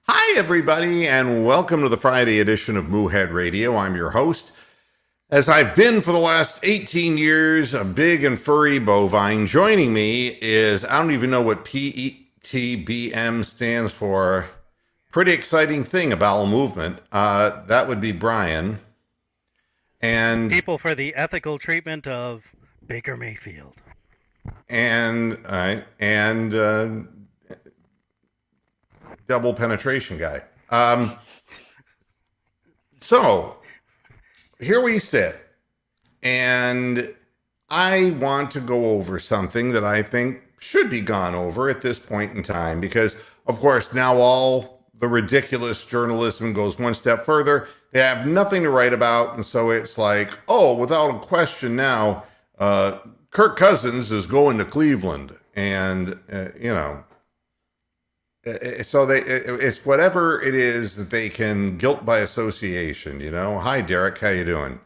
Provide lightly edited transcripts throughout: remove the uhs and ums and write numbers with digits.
Hi, everybody, and welcome to the Friday edition of Moohead Radio. I'm your host, as I've been for the last 18 years, a big and furry bovine. Joining me is, I don't even know what PETBM stands for. Pretty exciting thing, a bowel movement. That would be Brian. And, People for the ethical treatment of Baker Mayfield. and double penetration guy. So here we sit, and I want to go over something that I think should be gone over at this point in time, because, of course, now all the ridiculous journalism goes one step further. They have nothing to write about, and so it's like, oh, without a question now, Kirk Cousins is going to Cleveland, and so it's whatever it is that they can guilt by association. Hi, Derek, how you doing?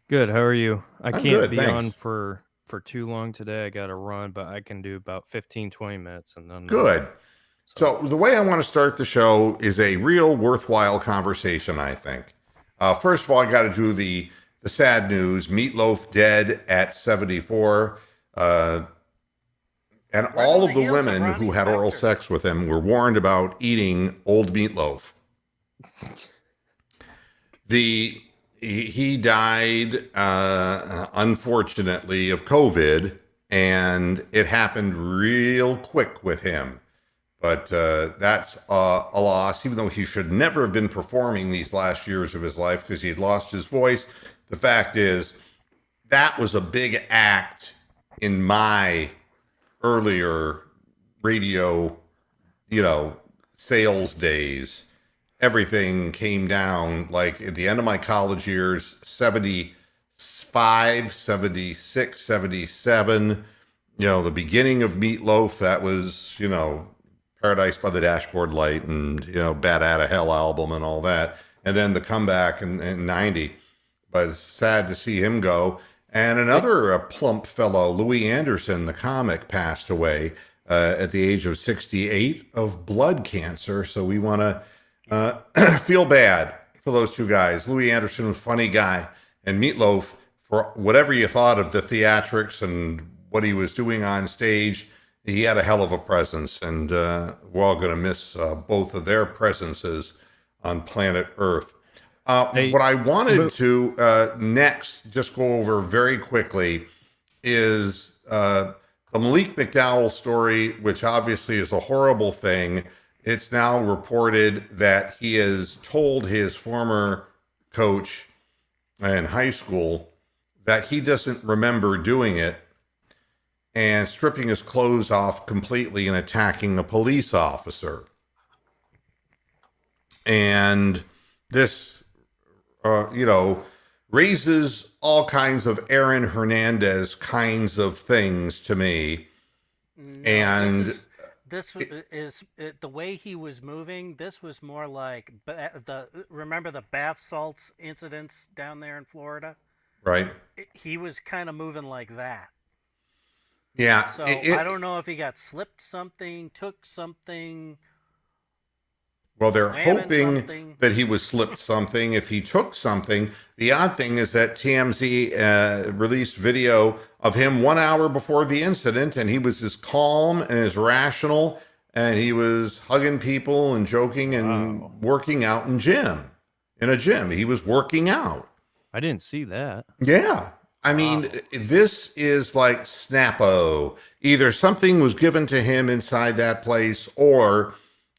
Good. How are you? I I'm can't good, be on thanks. for too long today. I got to run, but I can do about 15, 20 minutes and then Good. so So the way I want to start the show is a real worthwhile conversation, I think. First of all, I got to do the sad news. Meatloaf dead at 74. And Right all on of the the heels of women Ronnie who had oral Spector. sex with him were warned about eating old meatloaf. The he died, unfortunately, of COVID, and it happened real quick with him. But that's a loss, even though he should never have been performing these last years of his life because he had lost his voice. The fact is, that was a big act in my earlier radio, sales days. Everything came down like at the end of my college years, 75, 76, 77. The beginning of Meatloaf, that was, Paradise by the Dashboard Light and, Bat Out of Hell album and all that. And then the comeback in 90. But it's sad to see him go. And another plump fellow, Louis Anderson, the comic, passed away at the age of 68 of blood cancer. So we want to feel bad for those two guys. Louis Anderson was a funny guy, and Meatloaf, for whatever you thought of the theatrics and what he was doing on stage, he had a hell of a presence, and we're all going to miss both of their presences on planet Earth. What hey, I wanted mo- to next just go over very quickly is the Malik McDowell story, which obviously is a horrible thing. It's now reported that he has told his former coach in high school that he doesn't remember doing it and stripping his clothes off completely and attacking a police officer. And this, raises all kinds of Aaron Hernandez kinds of things to me. No, And it, the way he was moving. This was more like remember the bath salts incidents down there in Florida. right. He was kind of moving like that. Yeah. So I don't know if he got slipped something, took something, Well, they're swam in hoping something. that he was slipped something if he took something. The odd thing is that TMZ released video of him 1 hour before the incident, and he was as calm and as rational, and he was hugging people and joking and wow. working out in a gym. He was working out. I didn't see that. Yeah. I mean, Wow. this is like Snappo. Either something was given to him inside that place, or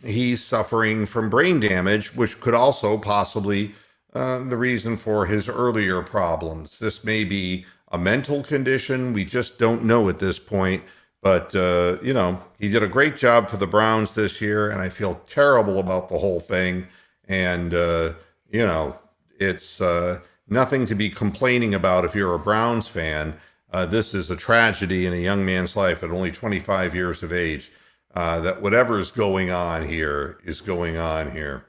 he's suffering from brain damage, which could also possibly the reason for his earlier problems. This may be a mental condition. We just don't know at this point. But, he did a great job for the Browns this year, and I feel terrible about the whole thing. And, it's nothing to be complaining about if you're a Browns fan. This is a tragedy in a young man's life at only 25 years of age. That whatever is going on here is going on here.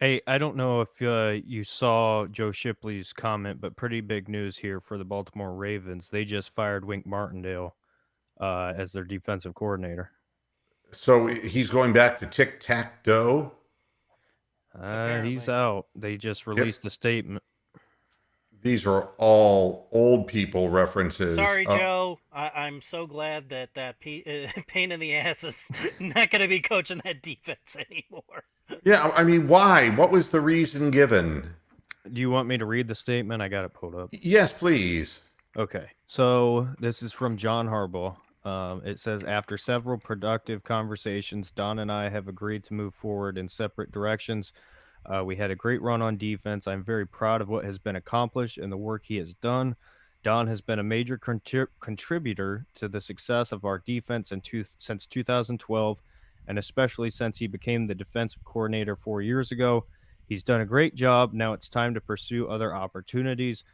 Hey, I don't know if you saw Joe Shipley's comment, but pretty big news here for the Baltimore Ravens. They just fired Wink Martindale as their defensive coordinator. So he's going back to tic tac toe. He's apparently. out. They just Yep. released a statement. These are all old people references. Sorry, Joe. I'm so glad that pain in the ass is not going to be coaching that defense anymore. Yeah, I mean, why? What was the reason given? Do you want me to read the statement? I got it pulled up. Yes, please. Okay, so this is from John Harbaugh. It says, after several productive conversations, Don and I have agreed to move forward in separate directions. We had a great run on defense. I'm very proud of what has been accomplished and the work he has done. Don has been a major contributor to the success of our defense since 2012, and especially since he became the defensive coordinator 4 years ago. He's done a great job. Now it's time to pursue other opportunities.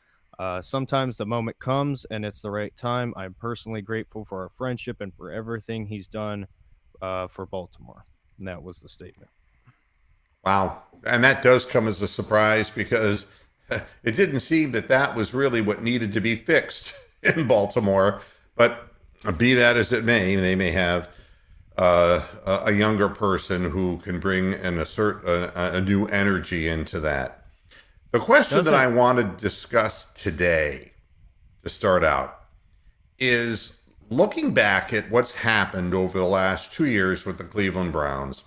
Sometimes the moment comes and it's the right time. I'm personally grateful for our friendship and for everything he's done for Baltimore. And that was the statement. Wow. And that does come as a surprise because it didn't seem that that was really what needed to be fixed in Baltimore. But be that as it may, they may have a younger person who can bring and assert a new energy into that. The question that I want to discuss today, to start out, is looking back at what's happened over the last 2 years with the Cleveland Browns.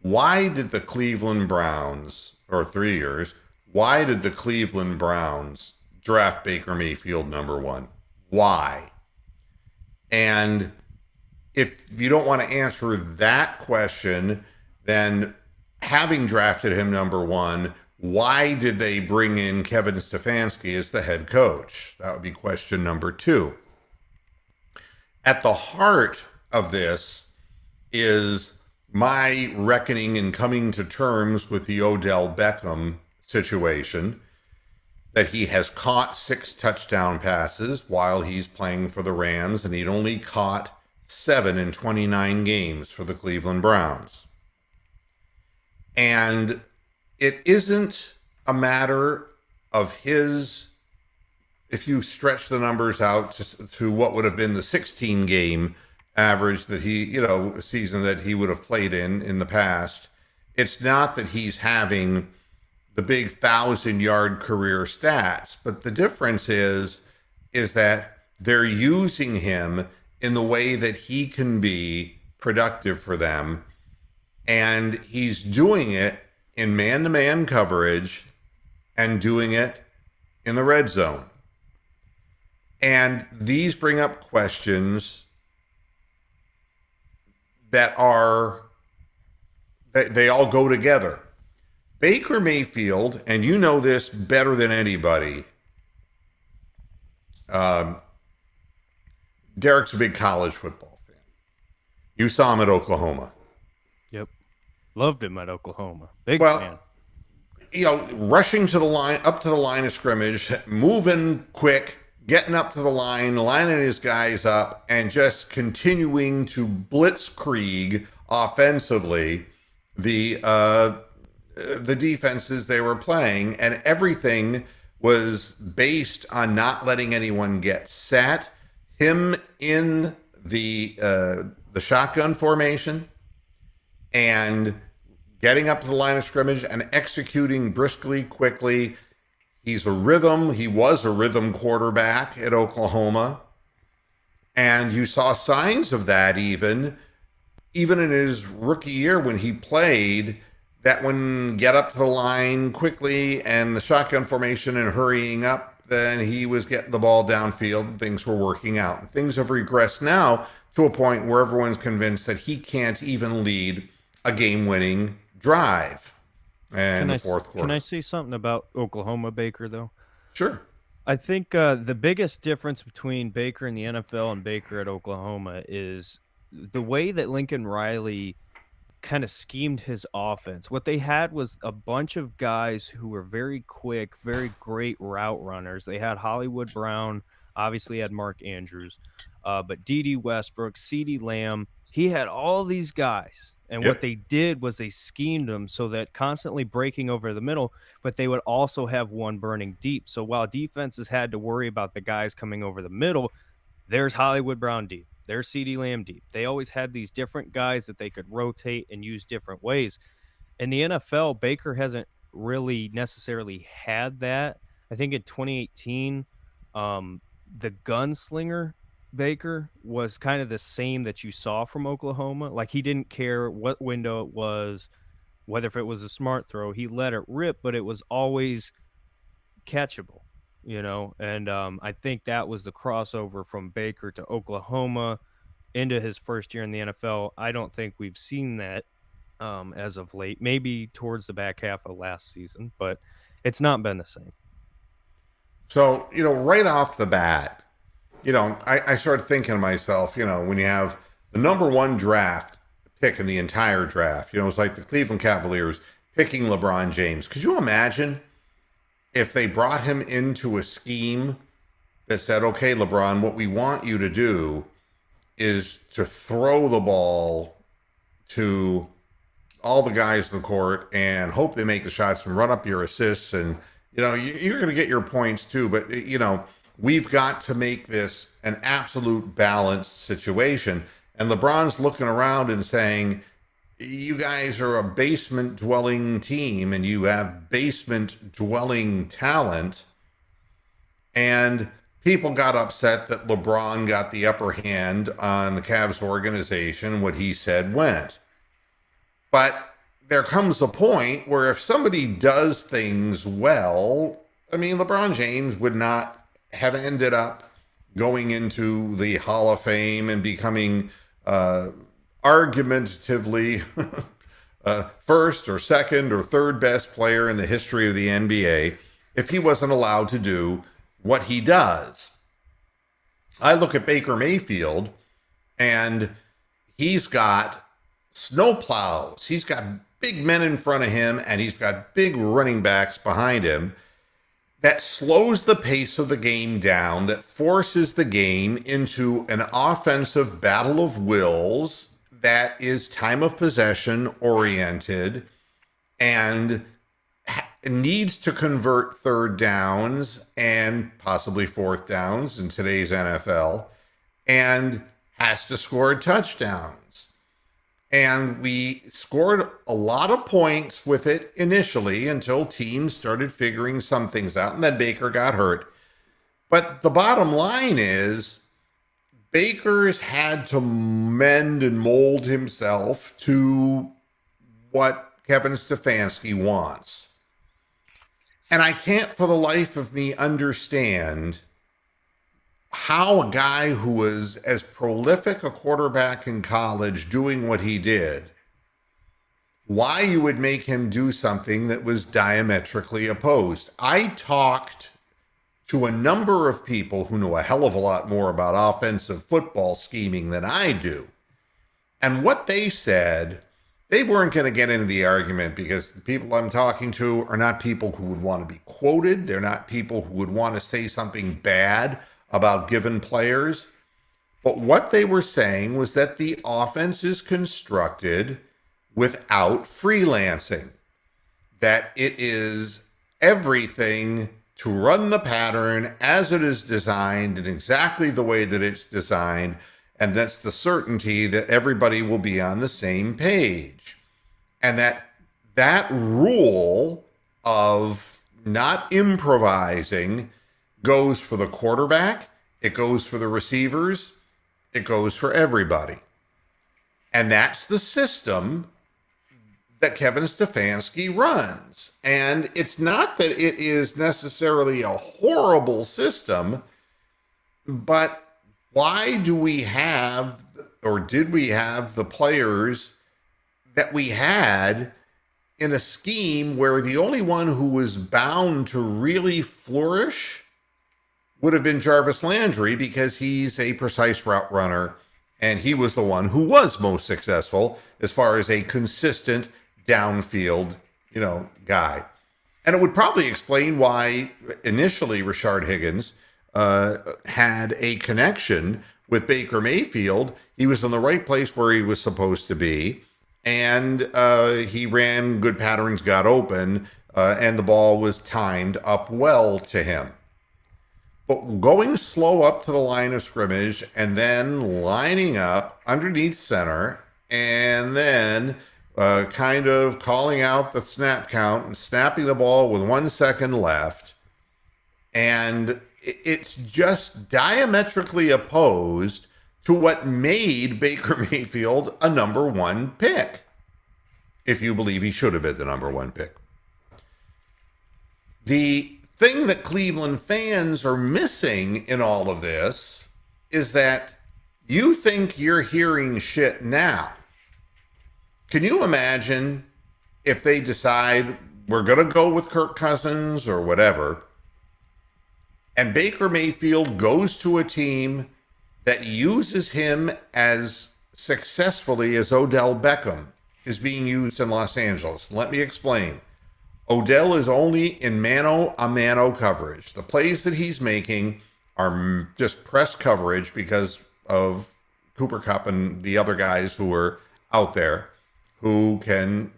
Why did the Cleveland Browns, or 3 years, why did the Cleveland Browns draft Baker Mayfield number 1? Why? And if you don't want to answer that question, then having drafted him number 1, why did they bring in Kevin Stefanski as the head coach? That would be question number 2. At the heart of this is my reckoning and coming to terms with the Odell Beckham situation, that he has caught 6 touchdown passes while he's playing for the Rams, and he'd only caught 7 in 29 games for the Cleveland Browns. And it isn't a matter of his, if you stretch the numbers out to what would have been the 16 game average that he, season that he would have played in the past. It's not that he's having the big 1,000-yard career stats, but the difference is that they're using him in the way that he can be productive for them. And he's doing it in man-to-man coverage and doing it in the red zone. And these bring up questions that they all go together. Baker Mayfield, and you know this better than anybody, Derek's a big college football fan. You saw him at Oklahoma. Yep. Loved him at Oklahoma. Big fan. Rushing to the line, up to the line of scrimmage, moving quick, getting up to the line, lining his guys up, and just continuing to blitzkrieg offensively the defenses they were playing, and everything was based on not letting anyone get set. Him in the shotgun formation and getting up to the line of scrimmage and executing briskly, quickly. He was a rhythm quarterback at Oklahoma. And you saw signs of that even in his rookie year when he played, that when get up to the line quickly and the shotgun formation and hurrying up, then he was getting the ball downfield and things were working out. And things have regressed now to a point where everyone's convinced that he can't even lead a game-winning drive in the fourth quarter. Can I say something about Oklahoma, Baker, though? Sure. I think the biggest difference between Baker in the NFL and Baker at Oklahoma is the way that Lincoln Riley kind of schemed his offense. What they had was a bunch of guys who were very quick, very great route runners. They had Hollywood Brown, obviously had Mark Andrews, but D.D. Westbrook, CeeDee Lamb, he had all these guys. And what they did was they schemed them so that constantly breaking over the middle, but they would also have one burning deep. So while defenses had to worry about the guys coming over the middle, there's Hollywood Brown deep. There's CeeDee Lamb deep. They always had these different guys that they could rotate and use different ways. in the NFL, Baker hasn't really necessarily had that. I think in 2018, the gunslinger Baker was kind of the same that you saw from Oklahoma. Like he didn't care what window it was, whether if it was a smart throw, he let it rip, but it was always catchable, you know. And I think that was the crossover from Baker to Oklahoma into his first year in the NFL. I don't think we've seen that as of late. Maybe towards the back half of last season, but it's not been the same. So, right off the bat, I started thinking to myself, when you have the number one draft pick in the entire draft, it's like the Cleveland Cavaliers picking LeBron James. Could you imagine if they brought him into a scheme that said, okay, LeBron, what we want you to do is to throw the ball to all the guys in the court and hope they make the shots and run up your assists. And, you're going to get your points too. But, we've got to make this an absolute balanced situation. And LeBron's looking around and saying, you guys are a basement dwelling team and you have basement dwelling talent. And people got upset that LeBron got the upper hand on the Cavs organization. What he said went. But there comes a point where if somebody does things well, LeBron James would not have ended up going into the Hall of Fame and becoming argumentatively first or second or third best player in the history of the NBA if he wasn't allowed to do what he does. I look at Baker Mayfield and he's got snowplows. He's got big men in front of him and he's got big running backs behind him that slows the pace of the game down, that forces the game into an offensive battle of wills that is time of possession oriented and needs to convert third downs and possibly fourth downs in today's NFL and has to score touchdowns. And we scored a lot of points with it initially until teams started figuring some things out, and then Baker got hurt. But the bottom line is Baker's had to mend and mold himself to what Kevin Stefanski wants. And I can't for the life of me understand how a guy who was as prolific a quarterback in college doing what he did, why you would make him do something that was diametrically opposed. I talked to a number of people who know a hell of a lot more about offensive football scheming than I do. And what they said, they weren't going to get into the argument because the people I'm talking to are not people who would want to be quoted. They're not people who would want to say something bad about given players. But what they were saying was that the offense is constructed without freelancing, that it is everything to run the pattern as it is designed in exactly the way that it's designed, and that's the certainty that everybody will be on the same page. And that rule of not improvising goes for the quarterback, it goes for the receivers, it goes for everybody. And that's the system that Kevin Stefanski runs. And it's not that it is necessarily a horrible system, but why do we have, or did we have, the players that we had in a scheme where the only one who was bound to really flourish would have been Jarvis Landry because he's a precise route runner and he was the one who was most successful as far as a consistent downfield, guy. And it would probably explain why initially Rashard Higgins had a connection with Baker Mayfield. He was in the right place where he was supposed to be. And he ran good patterns, got open, and the ball was timed up well to him. But going slow up to the line of scrimmage and then lining up underneath center and then kind of calling out the snap count and snapping the ball with 1 second left. And it's just diametrically opposed to what made Baker Mayfield a number 1 pick, if you believe he should have been the number 1 pick. The thing that Cleveland fans are missing in all of this is that you think you're hearing shit now. Can you imagine if they decide we're going to go with Kirk Cousins or whatever, and Baker Mayfield goes to a team that uses him as successfully as Odell Beckham is being used in Los Angeles? Let me explain. Odell is only in mano-a-mano coverage. The plays that he's making are just press coverage because of Cooper Kupp and the other guys who are out there who can,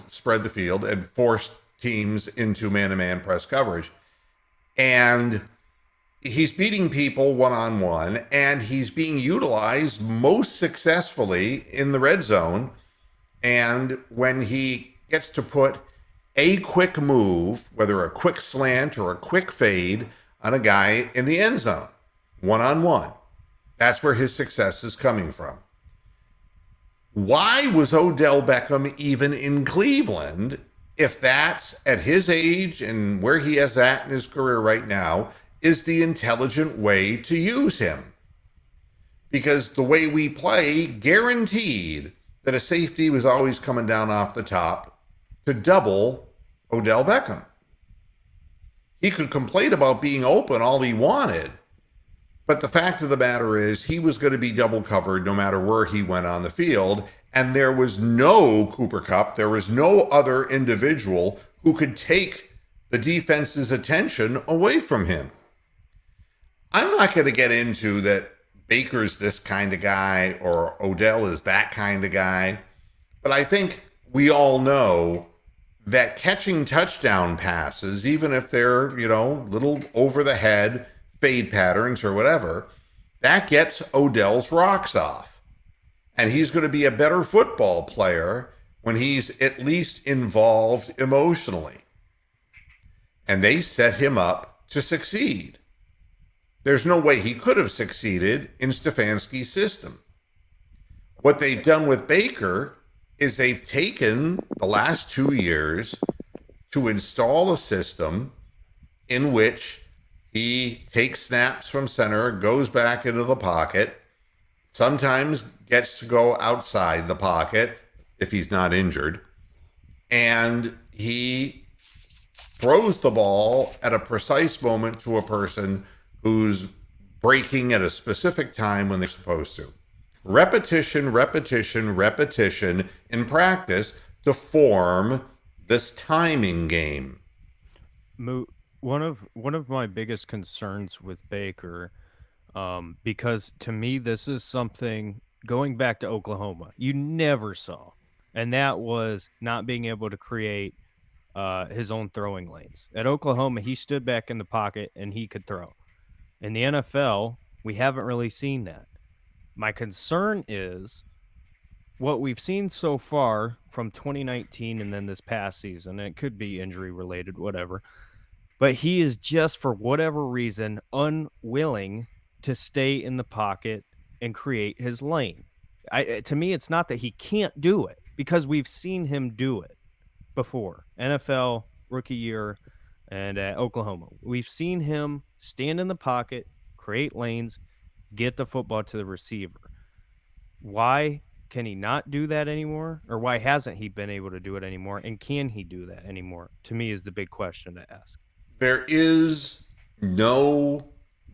spread the field and force teams into man-to-man press coverage. And he's beating people one-on-one, and he's being utilized most successfully in the red zone. And when he gets to put a quick move, whether a quick slant or a quick fade, on a guy in the end zone, one-on-one, that's where his success is coming from. Why was Odell Beckham even in Cleveland if that's, at his age and where he is at in his career right now, is the intelligent way to use him? Because the way we play guaranteed that a safety was always coming down off the top to double Odell Beckham. He could complain about being open all he wanted, but the fact of the matter is he was going to be double covered no matter where he went on the field, and there was no Cooper Kupp, there was no other individual who could take the defense's attention away from him. I'm not going to get into that Baker's this kind of guy or Odell is that kind of guy, but I think we all know that catching touchdown passes, even if they're, little over the head fade patterns or whatever, that gets Odell's rocks off. And he's going to be a better football player when he's at least involved emotionally. And they set him up to succeed. There's no way he could have succeeded in Stefanski's system. What they've done with Baker is they've taken the last 2 years to install a system in which he takes snaps from center, goes back into the pocket, sometimes gets to go outside the pocket if he's not injured, and he throws the ball at a precise moment to a person who's breaking at a specific time when they're supposed to. Repetition, repetition, repetition in practice to form this timing game. One of my biggest concerns with Baker, because to me this is something going back to Oklahoma you never saw, and that was not being able to create his own throwing lanes. At Oklahoma, he stood back in the pocket and he could throw. In the NFL, we haven't really seen that. My concern is what we've seen so far from 2019 and then this past season, and it could be injury related, whatever, but he is just, for whatever reason, unwilling to stay in the pocket and create his lane. To me, it's not that he can't do it, because we've seen him do it before. NFL, rookie year, and at Oklahoma. We've seen him stand in the pocket, create lanes, get the football to the receiver. Why can he not do that anymore? Or why hasn't he been able to do it anymore? And can he do that anymore? To me, is the big question to ask. There is no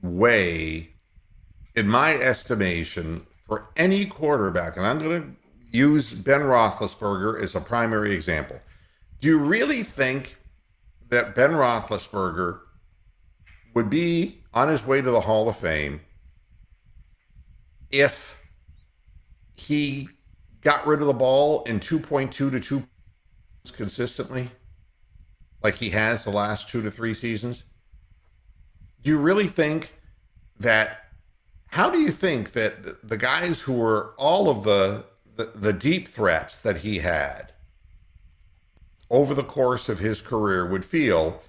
way, in my estimation, for any quarterback, and I'm going to use Ben Roethlisberger as a primary example. Do you really think that Ben Roethlisberger would be on his way to the Hall of Fame if he got rid of the ball in 2.2 to 2 consistently, like he has the last 2 to 3 seasons? Do you really think that, how do you think that the guys who were all of the the deep threats that he had over the course of his career would feel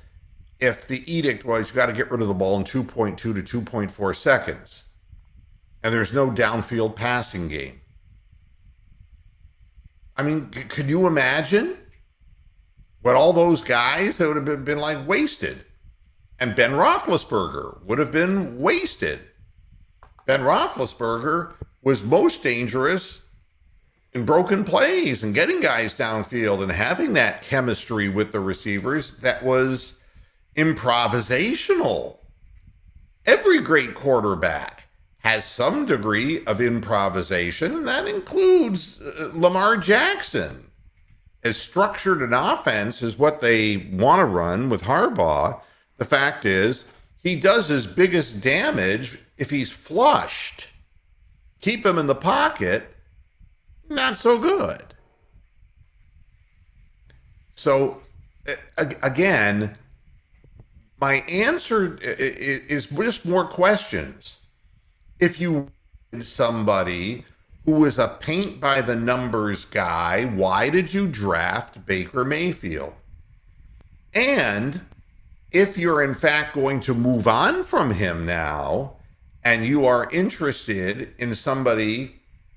if the edict was you got to get rid of the ball in 2.2 to 2.4 seconds and there's no downfield passing game. I mean, could you imagine what all those guys that would have been like wasted? And Ben Roethlisberger would have been wasted. Ben Roethlisberger was most dangerous in broken plays and getting guys downfield and having that chemistry with the receivers that was improvisational. Every great quarterback has some degree of improvisation, and that includes Lamar Jackson. As structured an offense as what they want to run with Harbaugh, the fact is he does his biggest damage if he's flushed. Keep him in the pocket, not so good. So, again, my answer is just more questions. If you somebody who was a paint by the numbers guy, why did you draft Baker Mayfield? And if you're in fact going to move on from him now and you are interested in somebody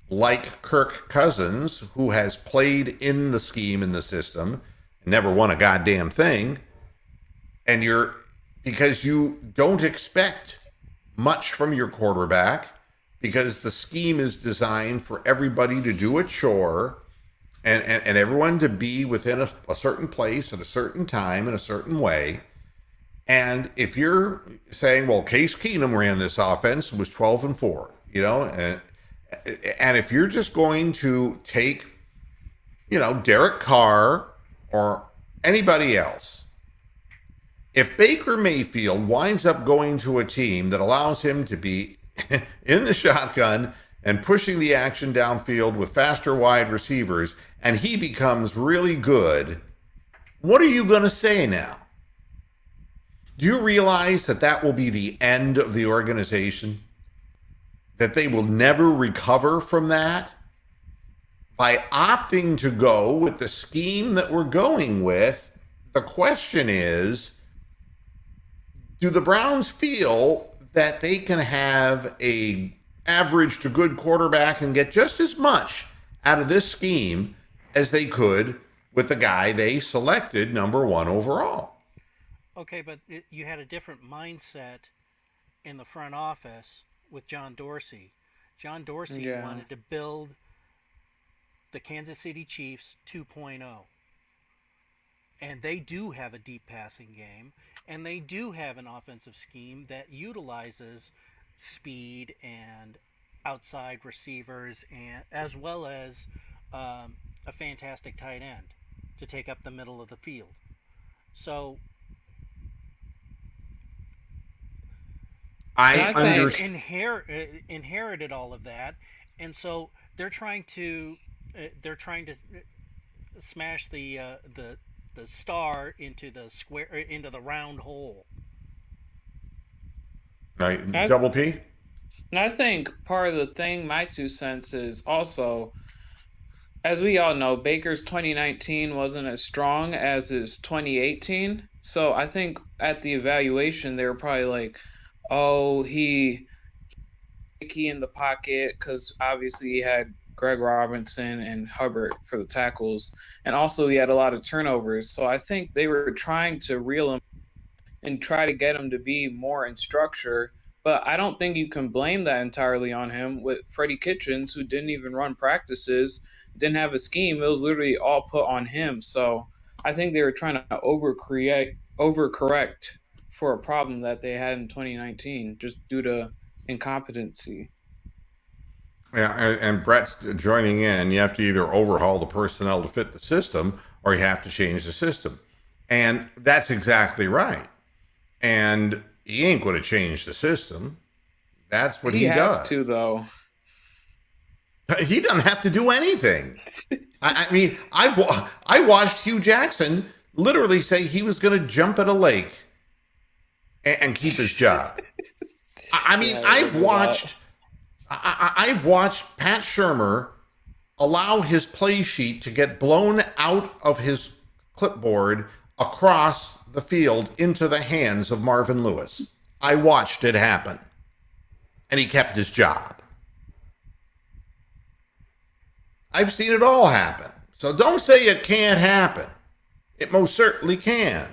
like Kirk Cousins, who has played in the scheme, in the system, and never won a goddamn thing, and because you don't expect much from your quarterback, because the scheme is designed for everybody to do a chore and everyone to be within a certain place at a certain time in a certain way. And if you're saying, well, Case Keenum ran this offense, was 12-4, and if you're just going to take, Derek Carr or anybody else, if Baker Mayfield winds up going to a team that allows him to be in the shotgun and pushing the action downfield with faster wide receivers, and he becomes really good, what are you going to say now? Do you realize that will be the end of the organization? That they will never recover from that? By opting to go with the scheme that we're going with, the question is, do the Browns feel that they can have a average to good quarterback and get just as much out of this scheme as they could with the guy they selected number one overall? Okay, but you had a different mindset in the front office with John Dorsey. John Dorsey wanted to build the Kansas City Chiefs 2.0. And they do have a deep passing game, and they do have an offensive scheme that utilizes speed and outside receivers, and as well as a fantastic tight end to take up the middle of the field. So inherited all of that, and so they're trying to smash the star into the square, into the round hole. Right, Double P. And I think part of the thing, my 2 cents, is also, as we all know, Baker's 2019 wasn't as strong as his 2018. So I think at the evaluation, they were probably like, oh, he in the pocket, because obviously he had Greg Robinson and Hubbard for the tackles, and also he had a lot of turnovers. So I think they were trying to reel him and try to get him to be more in structure. But I don't think you can blame that entirely on him with Freddie Kitchens, who didn't even run practices, didn't have a scheme. It was literally all put on him. So I think they were trying to overcorrect for a problem that they had in 2019 just due to incompetency. Yeah, and Brett's joining in. You have to either overhaul the personnel to fit the system, or you have to change the system. And that's exactly right. And he ain't going to change the system. That's what he does. He has to, though. He doesn't have to do anything. I mean, I watched Hugh Jackson literally say he was going to jump at a lake and keep his job. I mean, I've watched Pat Shurmur allow his play sheet to get blown out of his clipboard across the field into the hands of Marvin Lewis. I watched it happen. And he kept his job. I've seen it all happen. So don't say it can't happen. It most certainly can.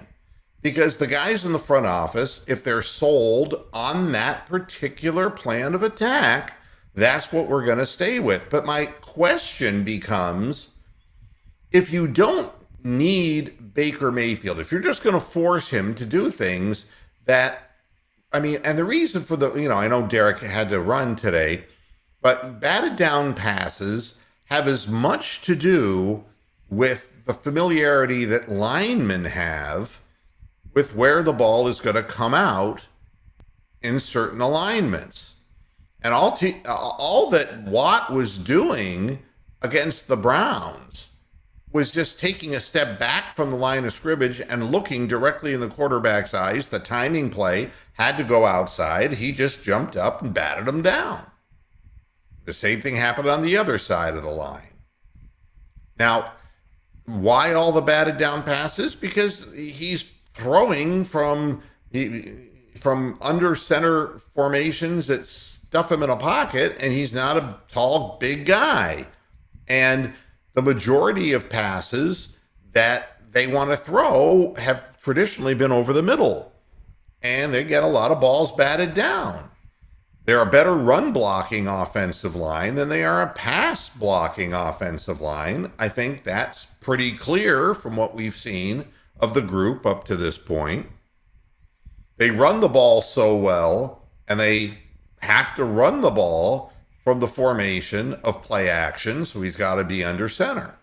Because the guys in the front office, if they're sold on that particular plan of attack, that's what we're going to stay with. But my question becomes, if you don't need Baker Mayfield, if you're just going to force him to do things that, I mean, and the reason for the, I know Derek had to run today, but batted down passes have as much to do with the familiarity that linemen have with where the ball is going to come out in certain alignments. And all that Watt was doing against the Browns was just taking a step back from the line of scrimmage and looking directly in the quarterback's eyes. The timing play had to go outside. He just jumped up and batted him down. The same thing happened on the other side of the line. Now, why all the batted down passes? Because he's throwing from under center formations that stuff him in a pocket, and he's not a tall, big guy. And the majority of passes that they want to throw have traditionally been over the middle, and they get a lot of balls batted down. They're a better run blocking offensive line than they are a pass blocking offensive line. I think that's pretty clear from what we've seen of the group up to this point. They run the ball so well, and they have to run the ball from the formation of play action, so he's got to be under center.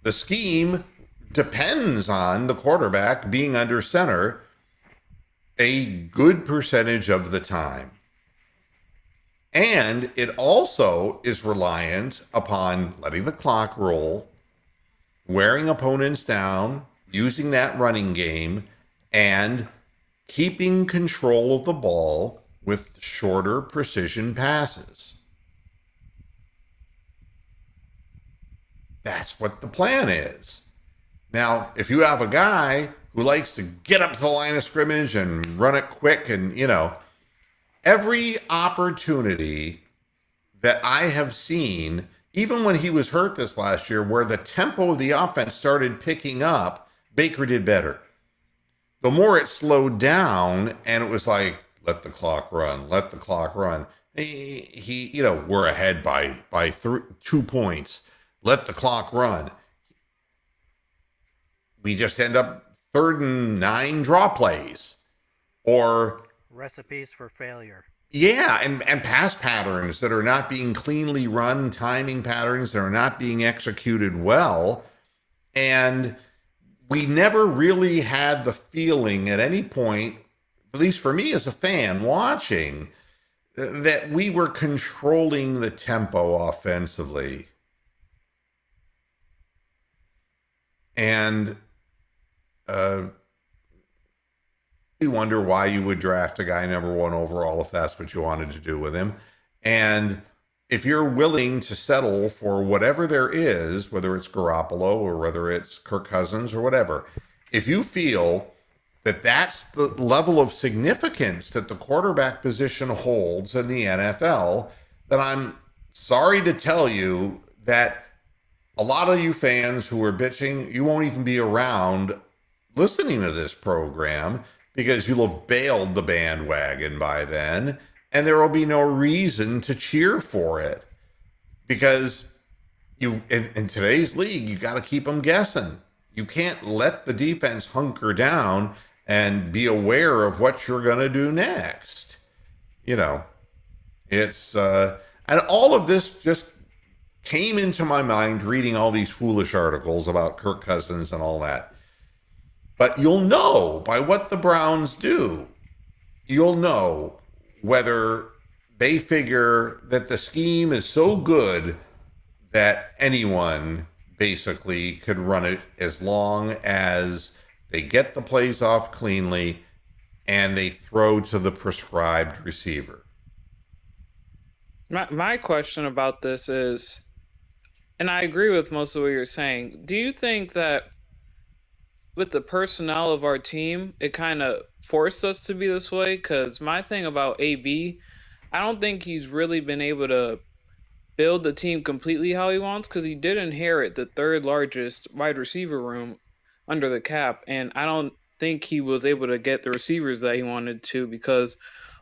The scheme depends on the quarterback being under center a good percentage of the time. And it also is reliant upon letting the clock roll, wearing opponents down, using that running game, and keeping control of the ball with shorter precision passes. That's what the plan is. Now, if you have a guy who likes to get up to the line of scrimmage and run it quick and, every opportunity that I have seen, even when he was hurt this last year, where the tempo of the offense started picking up, Baker did better. The more it slowed down and it was like, let the clock run, let the clock run. He we're ahead by 2 points. Let the clock run. We just end up 3rd and 9 draw plays. Or recipes for failure. Yeah, and pass patterns that are not being cleanly run, timing patterns that are not being executed well. And we never really had the feeling at any point, at least for me as a fan watching, that we were controlling the tempo offensively. And you wonder why you would draft a guy number 1 overall if that's what you wanted to do with him. And if you're willing to settle for whatever there is, whether it's Garoppolo or whether it's Kirk Cousins or whatever, if you feel that that's the level of significance that the quarterback position holds in the NFL, then I'm sorry to tell you that a lot of you fans who are bitching, you won't even be around listening to this program because you'll have bailed the bandwagon by then, and there will be no reason to cheer for it. Because in today's league, you got to keep them guessing. You can't let the defense hunker down and be aware of what you're going to do next. It's and all of this just came into my mind reading all these foolish articles about Kirk Cousins and all that. But you'll know by what the Browns do. You'll know whether they figure that the scheme is so good that anyone basically could run it as long as they get the plays off cleanly and they throw to the prescribed receiver. My question about this is, and I agree with most of what you're saying. Do you think that with the personnel of our team, it kind of forced us to be this way? Because my thing about AB, I don't think he's really been able to build the team completely how he wants because he did inherit the third largest wide receiver room under the cap, and I don't think he was able to get the receivers that he wanted to because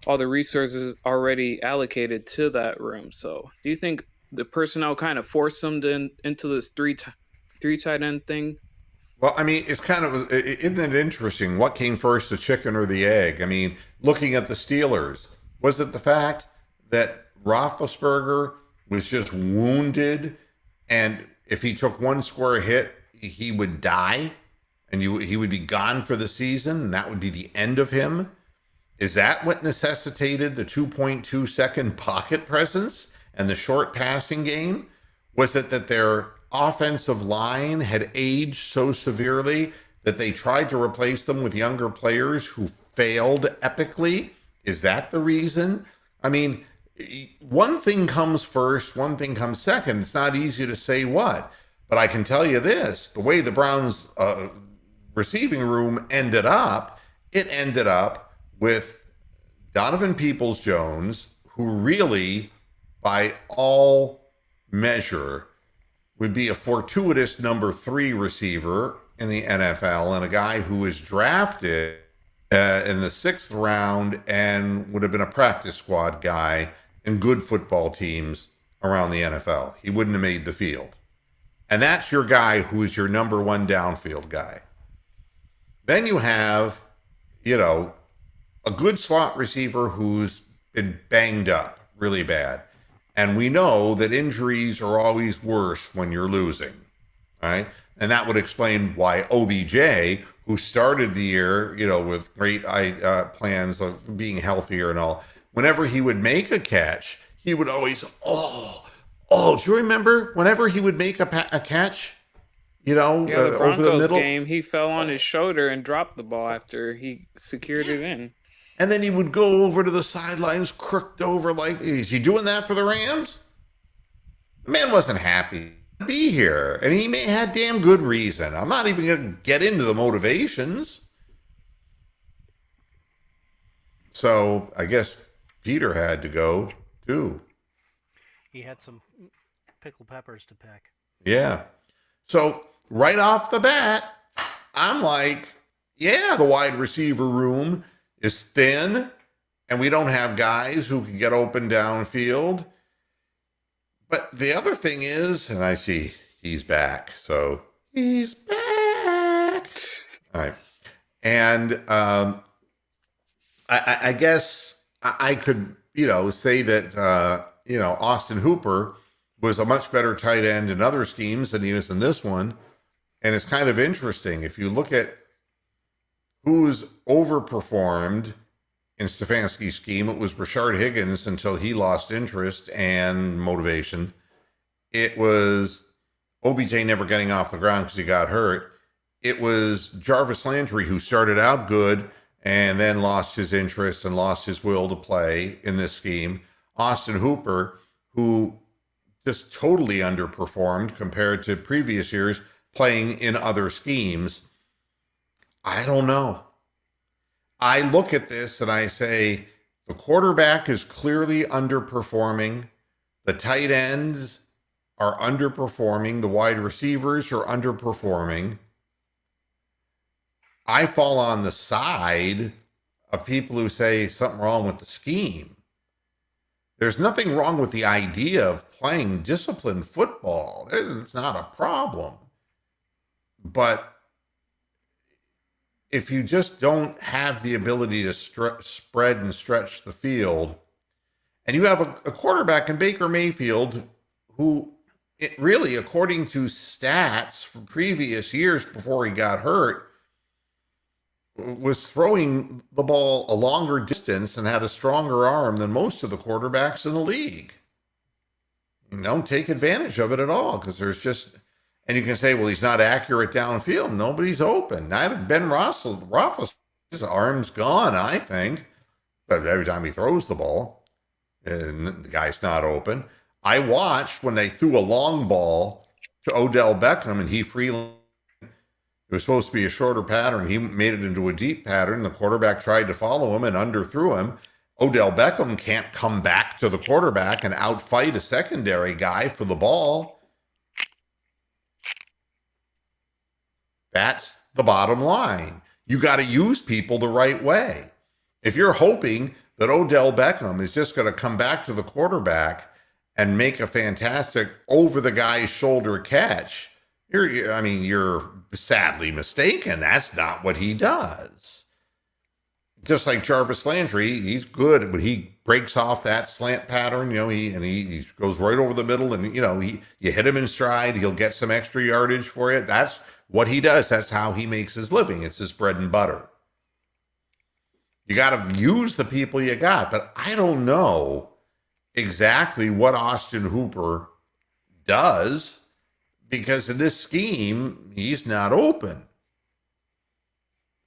all the resources already allocated to that room. So, do you think the personnel kind of forced him into this three tight end thing? Well, I mean, it's kind of, isn't it interesting? What came first, the chicken or the egg? I mean, looking at the Steelers, was it the fact that Roethlisberger was just wounded, and if he took one square hit, he would die, and he would be gone for the season, and that would be the end of him? Is that what necessitated the 2.2-second pocket presence and the short passing game? Was it that their offensive line had aged so severely that they tried to replace them with younger players who failed epically? Is that the reason? I mean, one thing comes first, one thing comes second. It's not easy to say what. But I can tell you this, the way the Browns receiving room it ended up with Donovan Peoples-Jones, who really, by all measure, would be a fortuitous number 3 receiver in the NFL, and a guy who was drafted in the 6th round and would have been a practice squad guy in good football teams around the NFL. He wouldn't have made the field. And that's your guy who is your number 1 downfield guy. Then you have, a good slot receiver who's been banged up really bad. And we know that injuries are always worse when you're losing, right? And that would explain why OBJ, who started the year, with great plans of being healthier and all, whenever he would make a catch, he would always, do you remember whenever he would make a catch, The over Broncos the middle? game, he fell on his shoulder and dropped the ball after he secured it in. And then he would go over to the sidelines, crooked over like, is he doing that for the Rams? The man wasn't happy to be here, and he may have had damn good reason. I'm not even going to get into the motivations. So I guess Peter had to go too. He had some pickled peppers to pick. Yeah. So right off the bat, I'm like, yeah, the wide receiver room is thin, and we don't have guys who can get open downfield. But the other thing is, and I see he's back, so he's back. All right. And I guess I could, say that, Austin Hooper was a much better tight end in other schemes than he was in this one. And it's kind of interesting. If you look at who's overperformed in Stefanski's scheme, it was Rashard Higgins until he lost interest and motivation. It was OBJ never getting off the ground because he got hurt. It was Jarvis Landry, who started out good and then lost his interest and lost his will to play in this scheme. Austin Hooper, who just totally underperformed compared to previous years playing in other schemes. I don't know. I look at this and I say, the quarterback is clearly underperforming. The tight ends are underperforming. The wide receivers are underperforming. I fall on the side of people who say something wrong with the scheme. There's nothing wrong with the idea of playing disciplined football. It's not a problem. But if you just don't have the ability to spread and stretch the field, and you have a quarterback in Baker Mayfield who, really, according to stats from previous years before he got hurt, was throwing the ball a longer distance and had a stronger arm than most of the quarterbacks in the league. You don't take advantage of it at all because there's just, and you can say, well, he's not accurate downfield. Nobody's open. Neither Ben Roethlisberger, his arm's gone, I think. But every time he throws the ball, and the guy's not open. I watched when they threw a long ball to Odell Beckham, and he freely. It was supposed to be a shorter pattern. He made it into a deep pattern. The quarterback tried to follow him and underthrew him. Odell Beckham can't come back to the quarterback and outfight a secondary guy for the ball. That's the bottom line. You got to use people the right way. If you're hoping that Odell Beckham is just going to come back to the quarterback and make a fantastic over the guy's shoulder catch, you're sadly mistaken. That's not what he does. Just like Jarvis Landry, he's good when he breaks off that slant pattern. He goes right over the middle, and you hit him in stride, he'll get some extra yardage for you. That's what he does. That's how he makes his living. It's his bread and butter. You got to use the people you got, but I don't know exactly what Austin Hooper does, because in this scheme, he's not open.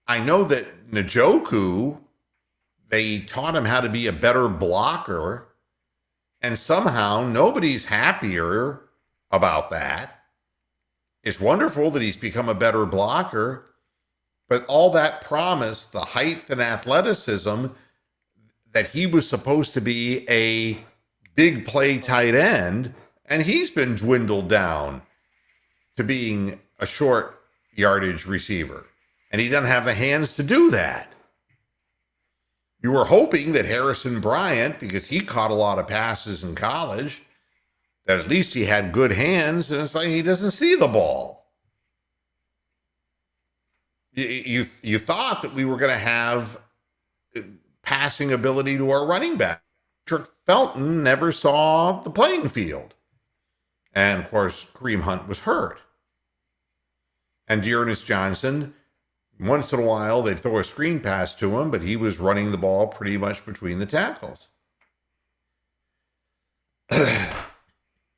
I know that Njoku, they taught him how to be a better blocker, and somehow nobody's happier about that. It's wonderful that he's become a better blocker, but all that promise, the height and athleticism, that he was supposed to be a big play tight end, and he's been dwindled down to being a short yardage receiver. And he doesn't have the hands to do that. You were hoping that Harrison Bryant, because he caught a lot of passes in college, that at least he had good hands, and it's like he doesn't see the ball. You thought that we were going to have passing ability to our running back. Patrick Felton never saw the playing field. And, of course, Kareem Hunt was hurt. And Dearness Johnson, once in a while, they'd throw a screen pass to him, but he was running the ball pretty much between the tackles.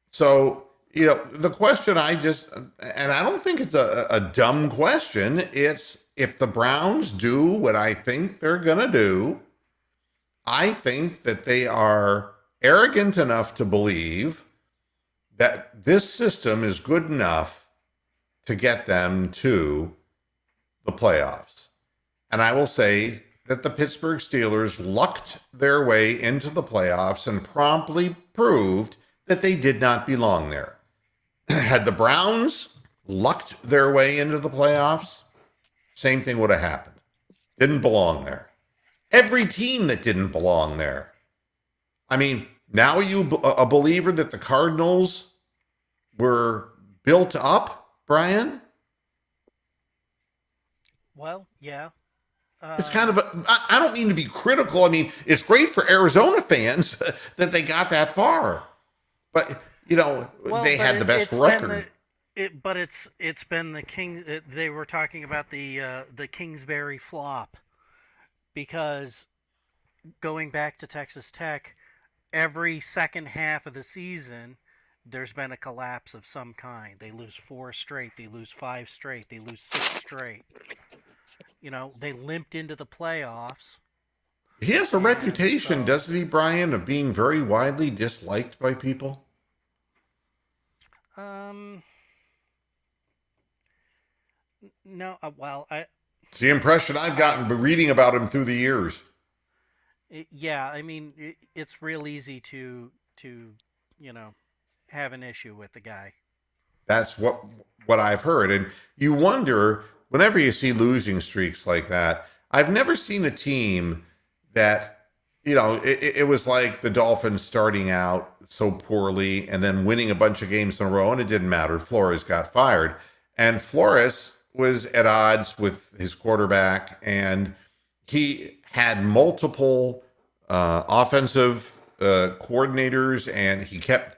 So, the question and I don't think it's a dumb question. It's, if the Browns do what I think they're going to do, I think that they are arrogant enough to believe that this system is good enough to get them to the playoffs. And I will say that the Pittsburgh Steelers lucked their way into the playoffs and promptly proved that they did not belong there. Had the Browns lucked their way into the playoffs, same thing would have happened. Didn't belong there. Every team that didn't belong there. I mean, now are you a believer that the Cardinals were built up, Brian? Well, yeah. It's kind of I don't mean to be critical. I mean, it's great for Arizona fans that they got that far. But, they had the best record. It's been the King. They were talking about the Kingsbury flop, because going back to Texas Tech, every second half of the season, there's been a collapse of some kind. They lose 4 straight. They lose 5 straight. They lose 6 straight. They limped into the playoffs. He has a reputation, doesn't he, Brian, of being very widely disliked by people? No, it's the impression I've gotten reading about him through the years. Yeah, I mean, it's real easy to have an issue with the guy. That's what I've heard. And you wonder, whenever you see losing streaks like that, I've never seen a team that, it was like the Dolphins starting out so poorly and then winning a bunch of games in a row, and it didn't matter. Flores got fired. And Flores was at odds with his quarterback, and he had multiple offensive coordinators, and he kept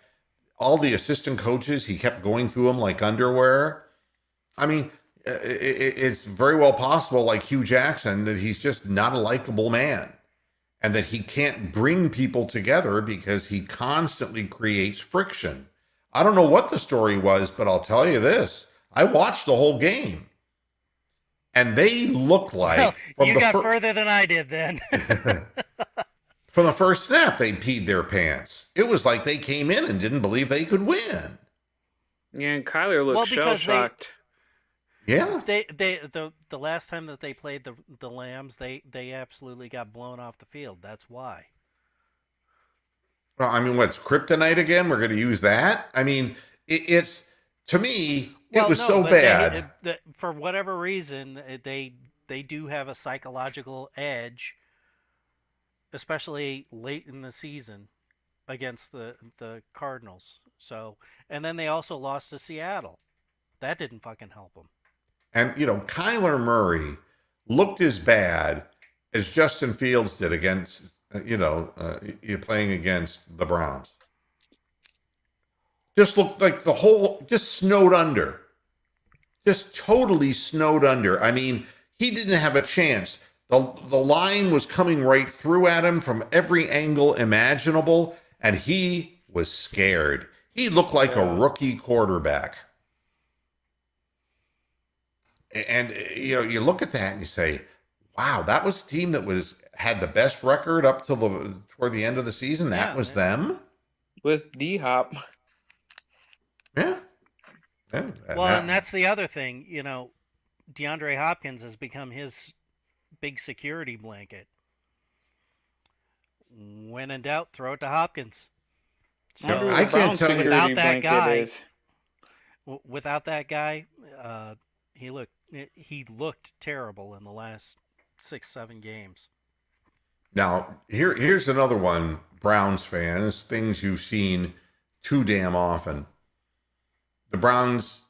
all the assistant coaches, he kept going through them like underwear. I mean, it's very well possible, like Hugh Jackson, that he's just not a likable man, and that he can't bring people together because he constantly creates friction. I don't know what the story was, but I'll tell you this. I watched the whole game, and they look like... Well, you got further than I did then. From the first snap, they peed their pants. It was like they came in and didn't believe they could win. Yeah, and Kyler Well, looked shell because shocked. Yeah. the last time that they played the Lambs, they absolutely got blown off the field. That's why. Well, I mean, what's kryptonite again? We're going to use that? I mean, it's to me, it Well, was no, so but bad. for whatever reason, they do have a psychological edge, especially late in the season against the Cardinals. So, and then they also lost to Seattle. That didn't fucking help them. And, Kyler Murray looked as bad as Justin Fields did against, you're playing against the Browns. Just looked like just snowed under. Just totally snowed under. I mean, he didn't have a chance. The line was coming right through at him from every angle imaginable, and he was scared. He looked like a rookie quarterback. And you look at that and you say, "Wow, that was a team that had the best record up till toward the end of the season. That was them with D-Hop." Yeah. Well, and that's the other thing. DeAndre Hopkins has become his big security blanket. When in doubt, throw it to Hopkins. So I can't tell you without that guy. Without that guy, he looked terrible in the last 6-7 games. Now, here's another one, Browns fans, things you've seen too damn often. The Browns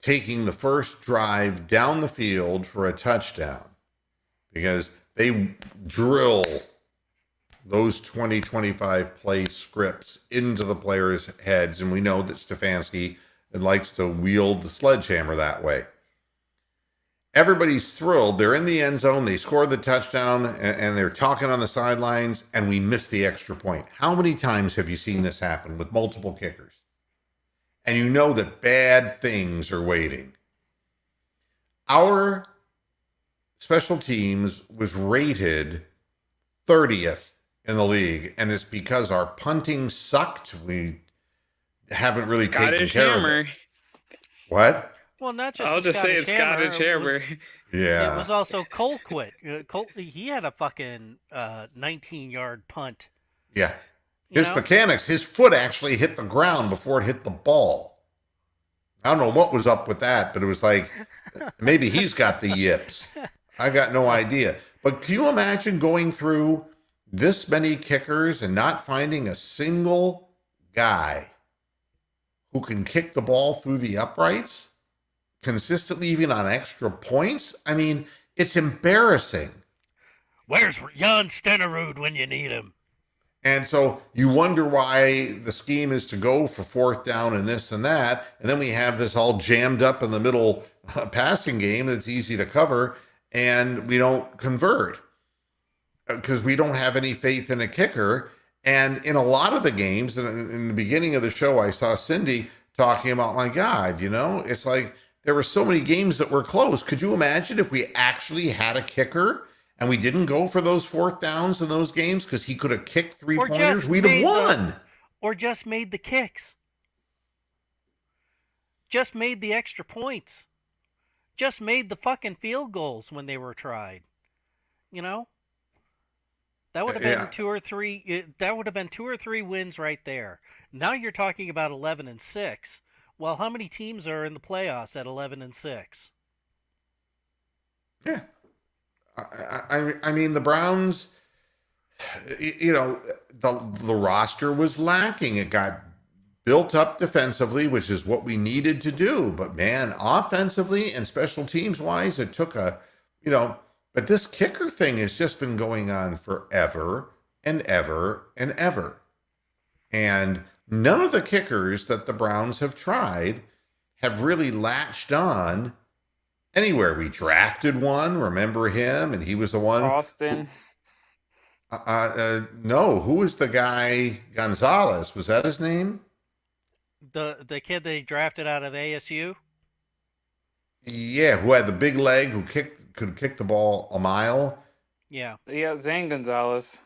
taking the first drive down the field for a touchdown because they drill those 20, 25 play scripts into the players' heads. And we know that Stefanski likes to wield the sledgehammer that way. Everybody's thrilled. They're in the end zone. They score the touchdown and they're talking on the sidelines and we miss the extra point. How many times have you seen this happen with multiple kickers? And you know that bad things are waiting. Our special teams was rated 30th in the league, and it's because our punting sucked. We haven't really taken care of it. What? Well, not just I'll just say it's Scottish Hammer. Yeah. It was also Colquitt. He had a fucking 19-yard punt. Yeah. His mechanics, his foot actually hit the ground before it hit the ball. I don't know what was up with that, but it was like, maybe he's got the yips. I got no idea. But can you imagine going through this many kickers and not finding a single guy who can kick the ball through the uprights consistently, even on extra points? I mean, it's embarrassing. Where's Jan Stenerud when you need him? And so you wonder why the scheme is to go for fourth down and this and that. And then we have this all jammed up in the middle passing game that's easy to cover, and we don't convert because we don't have any faith in a kicker. And in a lot of the games, in the beginning of the show, I saw Cindy talking about, my God, it's like there were so many games that were close. Could you imagine if we actually had a kicker and we didn't go for those fourth downs in those games because he could have kicked three-pointers? We'd have won. Or just made the kicks. Just made the extra points. Just made the fucking field goals when they were tried. That would have been 2 or 3. That would have been 2 or 3 wins right there. Now you're talking about 11-6. Well, how many teams are in the playoffs at 11-6? Yeah. I mean, the Browns, the roster was lacking. It got built up defensively, which is what we needed to do. But man, offensively and special teams wise, it took but this kicker thing has just been going on forever and ever and ever. And none of the kickers that the Browns have tried have really latched on anywhere. We drafted one, remember him? And he was the one. Austin. No, who was the guy? Gonzalez, was that his name? The kid they drafted out of ASU? Yeah, who had the big leg, who could kick the ball a mile. Yeah. Yeah, Zane Gonzalez.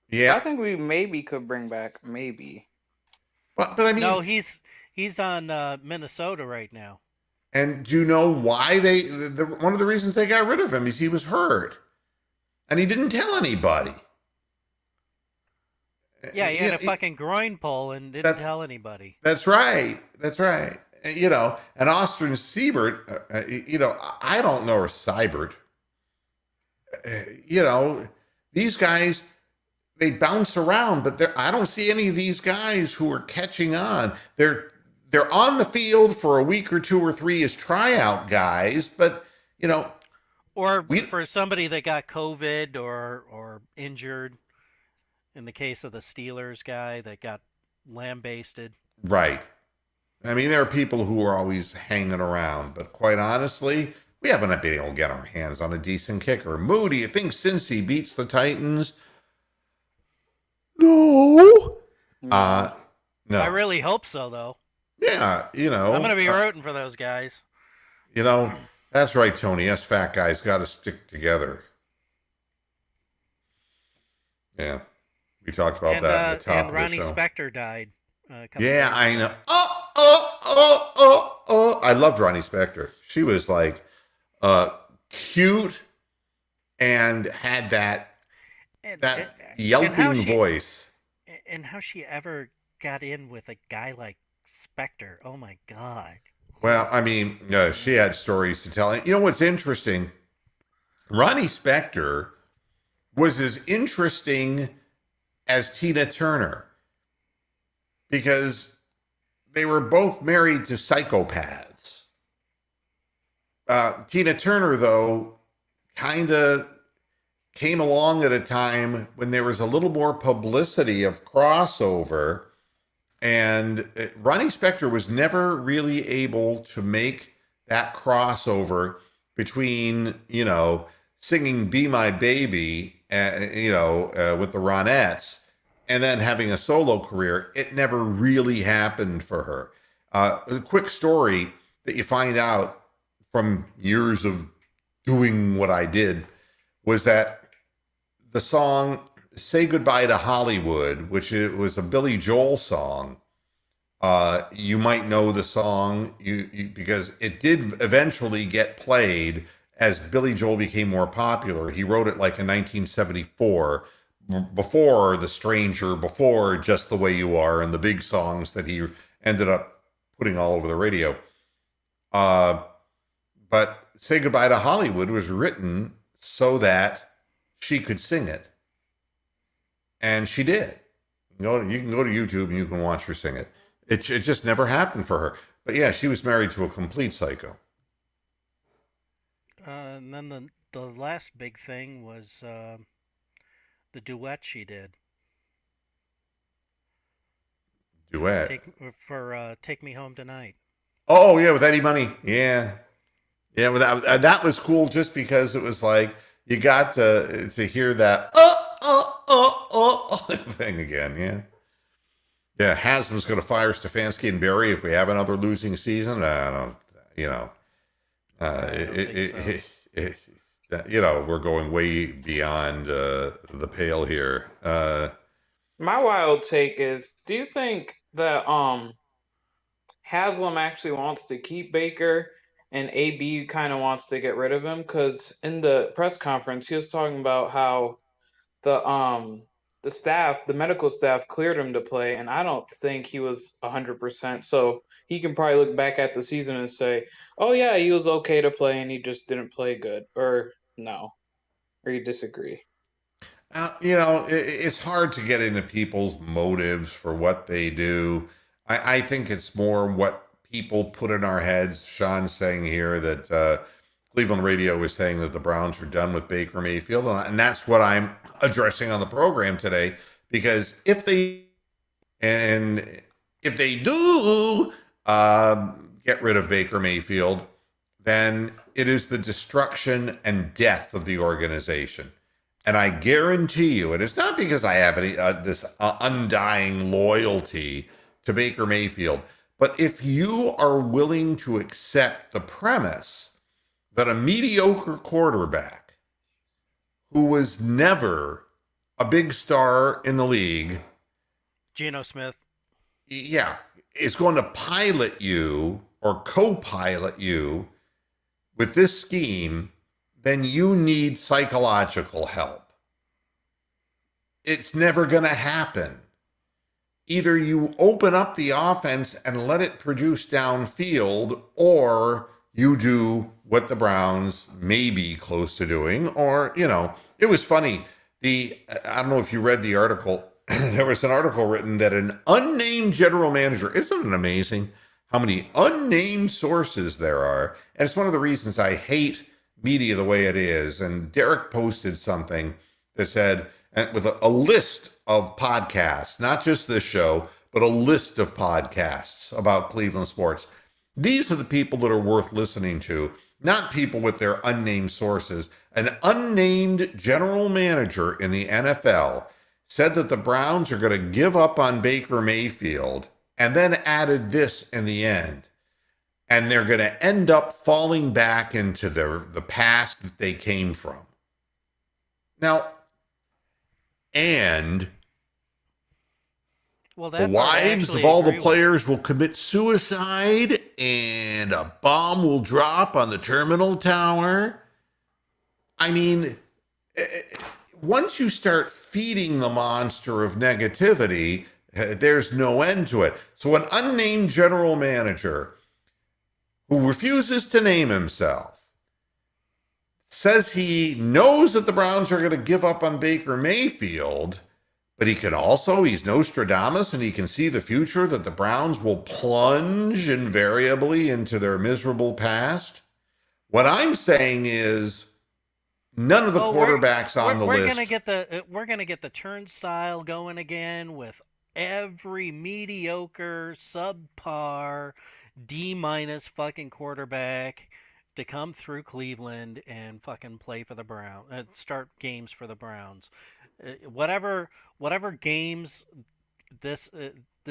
Yeah. I think we maybe could bring back, maybe. But I mean, no, he's He's on Minnesota right now. And do you know why one of the reasons they got rid of him is he was hurt. And he didn't tell anybody. Yeah, he had a fucking groin pull and didn't tell anybody. That's right. That's right. You know, and Austin Siebert, you know, I don't know, or Seibert. You know, these guys, they bounce around, but I don't see any of these guys who are catching on. They're on the field for a week or two or three as tryout guys, but you know, or for somebody that got COVID or injured. In the case of the Steelers guy that got lambasted. Right. I mean, there are people who are always hanging around, but quite honestly, we haven't been able to get our hands on a decent kicker. Moo, do you think Cincy beats the Titans? No. No. I really hope so, though. Yeah, you know. I'm going to be rooting for those guys. You know, that's right, Tony. Us fat guys got to stick together. Yeah. We talked about that at the top of the show. And Ronnie Spector died. Yeah, I know. I loved Ronnie Spector. She was like cute and had that yelping voice. And how she ever got in with a guy like Spector. Oh, my God. Well, I mean, she had stories to tell. You know what's interesting? Ronnie Spector was as interesting as Tina Turner, because they were both married to psychopaths. Tina Turner, though, kind of came along at a time when there was a little more publicity of crossover, and Ronnie Spector was never really able to make that crossover between, you know, singing Be My Baby, you know, with the Ronettes, and then having a solo career. It never really happened for her. A quick story that you find out from years of doing what I did was that the song Say Goodbye to Hollywood, which was a Billy Joel song, you might know the song because it did eventually get played as Billy Joel became more popular. He wrote it like in 1974, before The Stranger, before Just the Way You Are, and the big songs that he ended up putting all over the radio. But Say Goodbye to Hollywood was written so that she could sing it. And she did. You can go to YouTube and you can watch her sing it. It just never happened for her. But yeah, she was married to a complete psycho. And then the last big thing was the duet she did. Duet? Take Me Home Tonight. Oh, yeah, with Eddie Money. Yeah. Yeah, well, that was cool just because it was like you got to hear that thing again, yeah. Yeah, Haslam's going to fire Stefanski and Barry if we have another losing season. I don't, you know. You know, we're going way beyond the pale here. My wild take is, do you think that Haslam actually wants to keep Baker and AB kind of wants to get rid of him? Because in the press conference, he was talking about how the staff, the medical staff, cleared him to play, and I don't think he was 100%. So he can probably look back at the season and say, "Oh yeah, he was okay to play, and he just didn't play good," or no, or you disagree. You know, it's hard to get into people's motives for what they do. I think it's more what people put in our heads. Sean's saying here that Cleveland radio is saying that the Browns are done with Baker Mayfield, and that's what I'm addressing on the program today. Because if they do get rid of Baker Mayfield, then it is the destruction and death of the organization. And I guarantee you, and it's not because I have any this undying loyalty to Baker Mayfield, but if you are willing to accept the premise that a mediocre quarterback who was never a big star in the league, Geno Smith. yeah, is going to pilot you or co-pilot you with this scheme, then you need psychological help. It's never going to happen. Either you open up the offense and let it produce downfield, or you do what the Browns may be close to doing. Or, it was funny. I don't know if you read the article. There was an article written that an unnamed general manager, isn't it amazing how many unnamed sources there are? And it's one of the reasons I hate media the way it is. And Derek posted something that said, and with a list of podcasts, not just this show, but a list of podcasts about Cleveland sports. These are the people that are worth listening to, not people with their unnamed sources. An unnamed general manager in the NFL said that the Browns are going to give up on Baker Mayfield, and then added this in the end. And they're going to end up falling back into the past that they came from. Now, and the wives of all the players will commit suicide, and a bomb will drop on the terminal tower. I mean, once you start feeding the monster of negativity, there's no end to it. So an unnamed general manager who refuses to name himself says he knows that the Browns are going to give up on Baker Mayfield, but he's Nostradamus, and he can see the future that the Browns will plunge invariably into their miserable past. What I'm saying is none of the quarterbacks on the list. We're going to get the turnstile going again with every mediocre, subpar, D- fucking quarterback to come through Cleveland and fucking play for the Browns, start games for the Browns. Whatever games this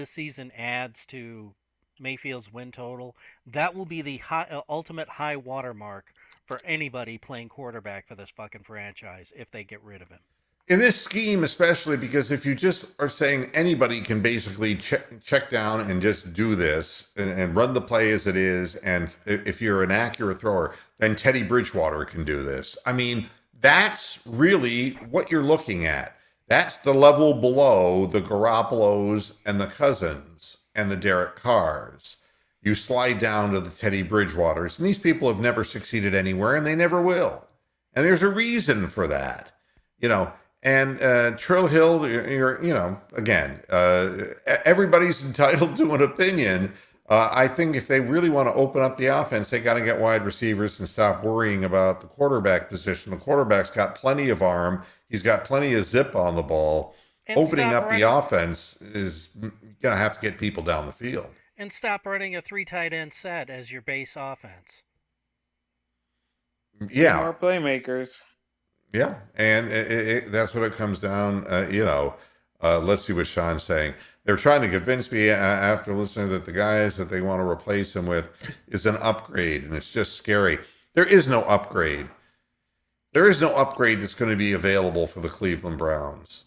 season adds to Mayfield's win total, that will be the ultimate high watermark for anybody playing quarterback for this fucking franchise if they get rid of him. In this scheme, especially because if you just are saying anybody can basically check down and just do this and run the play as it is, and if you're an accurate thrower, then Teddy Bridgewater can do this. I mean, that's really what you're looking at. That's the level below the Garoppolos and the Cousins and the Derek Carrs. You slide down to the Teddy Bridgewaters, and these people have never succeeded anywhere, and they never will. And there's a reason for that, And Trill Hill, again, everybody's entitled to an opinion. I think if they really want to open up the offense, they got to get wide receivers and stop worrying about the quarterback position. The quarterback's got plenty of arm. He's got plenty of zip on the ball. And opening up the offense is going to have to get people down the field. And stop running a 3 tight end set as your base offense. Yeah. More playmakers. Yeah, and that's what it comes down, let's see what Sean's saying. They're trying to convince me after listening that the guys that they want to replace him with is an upgrade, and it's just scary. There is no upgrade. There is no upgrade that's going to be available for the Cleveland Browns.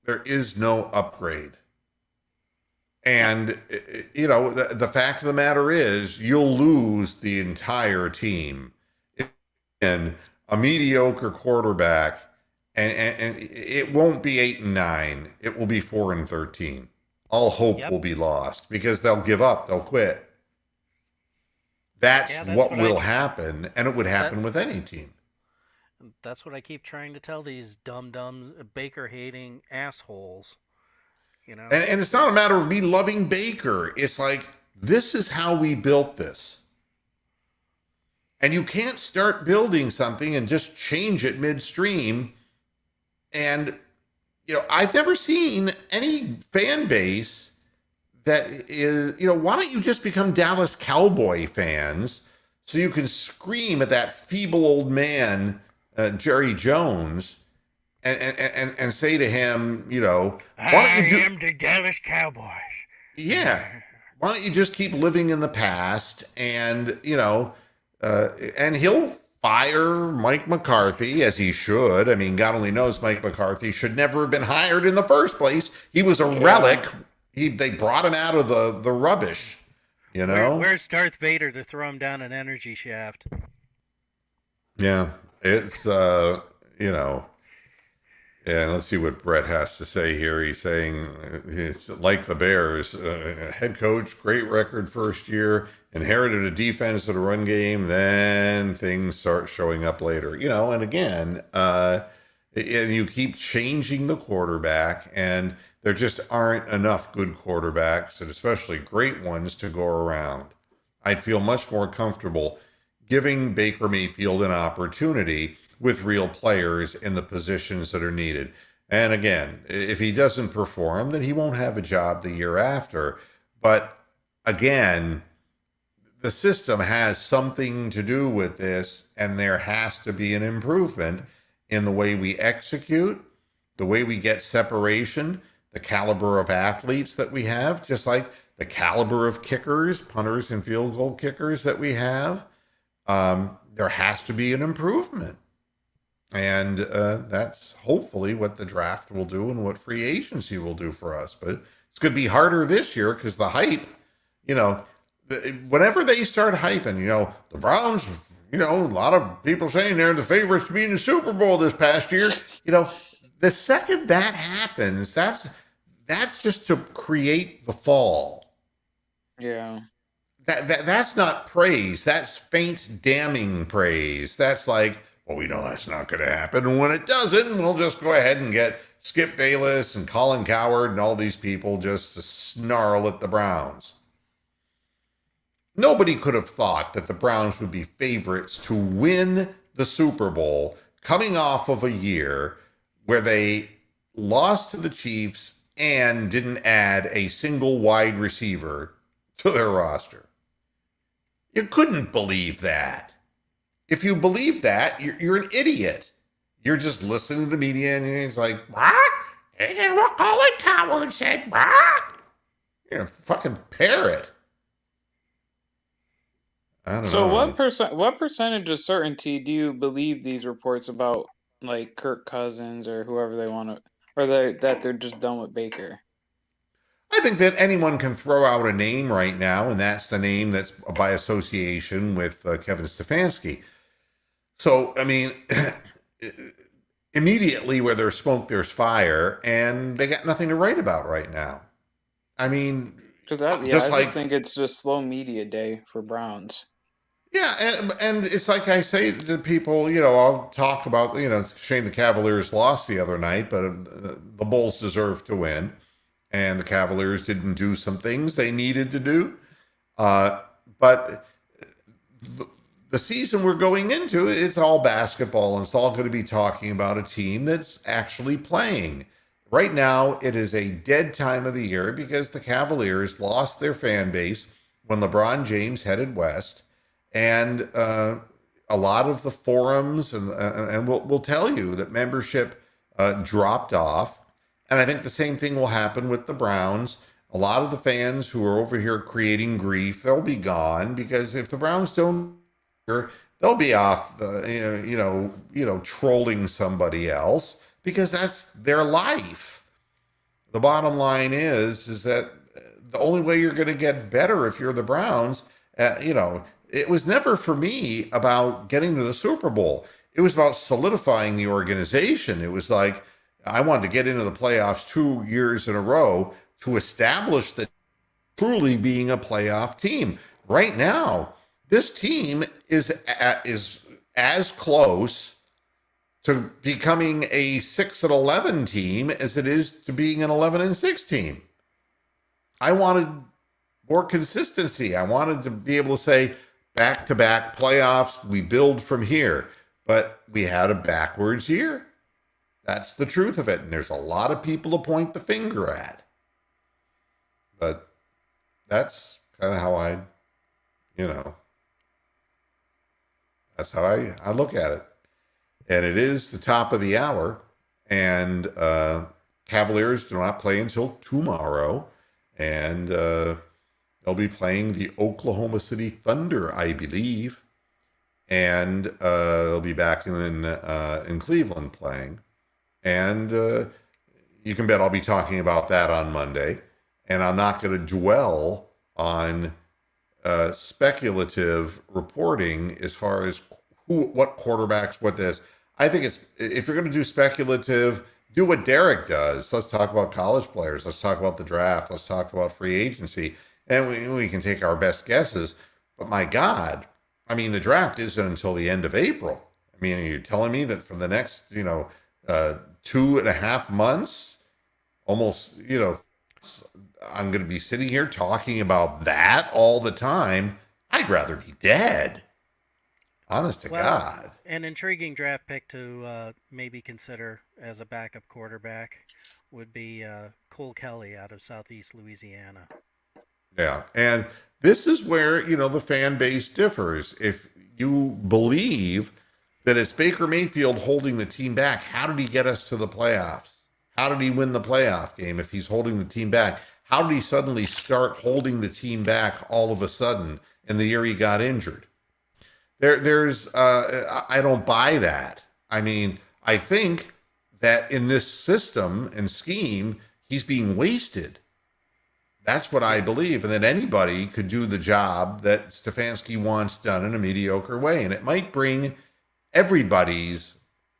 There is no upgrade. And, the fact of the matter is you'll lose the entire team. And a mediocre quarterback, and it won't be 8-9. It will be 4-13. All hope will be lost because they'll give up. They'll quit. That's what will happen, and it would happen with any team. That's what I keep trying to tell these dumb Baker-hating assholes. And it's not a matter of me loving Baker. It's like, this is how we built this. And you can't start building something and just change it midstream. And, I've never seen any fan base that is, why don't you just become Dallas Cowboy fans so you can scream at that feeble old man, Jerry Jones, and say to him, why don't you am the Dallas Cowboys. Yeah. Why don't you just keep living in the past and, and he'll fire Mike McCarthy, as he should. I mean, God only knows Mike McCarthy should never have been hired in the first place. He was a relic. they brought him out of the rubbish, you know? Where's Darth Vader to throw him down an energy shaft? Yeah, it's, you know, yeah, let's see what Brett has to say here. He's saying, like the Bears, head coach, great record first year, inherited a defense and a run game, then things start showing up later. You know, and again, and you keep changing the quarterback, and there just aren't enough good quarterbacks, and especially great ones, to go around. I'd feel much more comfortable giving Baker Mayfield an opportunity with real players in the positions that are needed. And again, if he doesn't perform, then he won't have a job the year after. But again, the system has something to do with this, and there has to be an improvement in the way we execute, the way we get separation, the caliber of athletes that we have, just like the caliber of kickers, punters, and field goal kickers that we have. There has to be an improvement. And that's hopefully what the draft will do and what free agency will do for us. But it's going to be harder this year because the hype, you know, whenever they start hyping, you know, the Browns, you know, a lot of people saying they're the favorites to be in the Super Bowl this past year. You know, the second that happens, that's just to create the fall. Yeah. That's not praise. That's faint, damning praise. That's like, well, we know that's not going to happen. And when it doesn't, we'll just go ahead and get Skip Bayless and Colin Cowherd and all these people just to snarl at the Browns. Nobody could have thought that the Browns would be favorites to win the Super Bowl coming off of a year where they lost to the Chiefs and didn't add a single wide receiver to their roster. You couldn't believe that. If you believe that, you're an idiot. You're just listening to the media and it's like, what? This is what Colin Cowherd said. What? You're a fucking parrot. I don't know. So what percentage of certainty do you believe these reports about like Kirk Cousins or whoever they want to, or that they're just done with Baker? I think that anyone can throw out a name right now, and that's the name that's by association with Kevin Stefanski. So, I mean, immediately where there's smoke, there's fire, and they got nothing to write about right now. I mean, Because I just think it's just slow media day for Browns. Yeah, and it's like I say to people, you know, I'll talk about, you know, it's a shame the Cavaliers lost the other night, but the Bulls deserve to win. And the Cavaliers didn't do some things they needed to do. But the season we're going into, it's all basketball, and it's all going to be talking about a team that's actually playing. Right now, it is a dead time of the year because the Cavaliers lost their fan base when LeBron James headed west. And a lot of the forums and we'll tell you that membership dropped off. And I think the same thing will happen with the Browns. A lot of the fans who are over here creating grief, they'll be gone because if the Browns don't, they'll be off, trolling somebody else because that's their life. The bottom line is that the only way you're going to get better if you're the Browns, it was never for me about getting to the Super Bowl. It was about solidifying the organization. It was like, I wanted to get into the playoffs 2 years in a row to establish that truly being a playoff team. Right now, this team is as close to becoming a 6-11 team as it is to being an 11-6 team. I wanted more consistency. I wanted to be able to say back-to-back playoffs, we build from here. But we had a backwards year. That's the truth of it. And there's a lot of people to point the finger at. But that's kind of how that's how I look at it. And it is the top of the hour. And Cavaliers do not play until tomorrow. And they'll be playing the Oklahoma City Thunder, I believe. And they'll be back in Cleveland playing. And you can bet I'll be talking about that on Monday. and I'm not going to dwell on speculative reporting as far as what quarterbacks, what this. I think it's, if you're going to do speculative, do what Derek does. Let's talk about college players. Let's talk about the draft. Let's talk about free agency, and we can take our best guesses. But my God, I mean, the draft isn't until the end of April. I mean, are you telling me that for the next 2.5 months, almost, I'm going to be sitting here talking about that all the time? I'd rather be dead. Honest to God. An intriguing draft pick to maybe consider as a backup quarterback would be Cole Kelly out of Southeast Louisiana. Yeah, and this is where, the fan base differs. If you believe that it's Baker Mayfield holding the team back, how did he get us to the playoffs? How did he win the playoff game if he's holding the team back? How did he suddenly start holding the team back all of a sudden in the year he got injured? I don't buy that. I mean, I think that in this system and scheme, he's being wasted. That's what I believe. And that anybody could do the job that Stefanski wants done in a mediocre way. And it might bring everybody's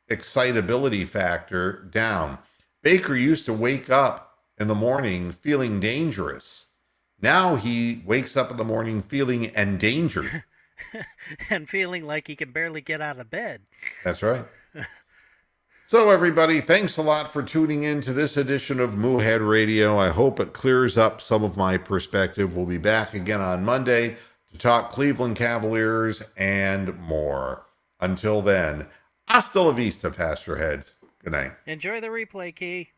excitability factor down. Baker used to wake up in the morning feeling dangerous. Now he wakes up in the morning feeling endangered. And feeling like he can barely get out of bed. That's right. So everybody, thanks a lot for tuning in to this edition of Moohead Radio. I hope it clears up some of my perspective. We'll be back again on Monday to talk Cleveland Cavaliers and more. Until then, hasta la vista, Pastor Heads. Good night. Enjoy the replay, Key.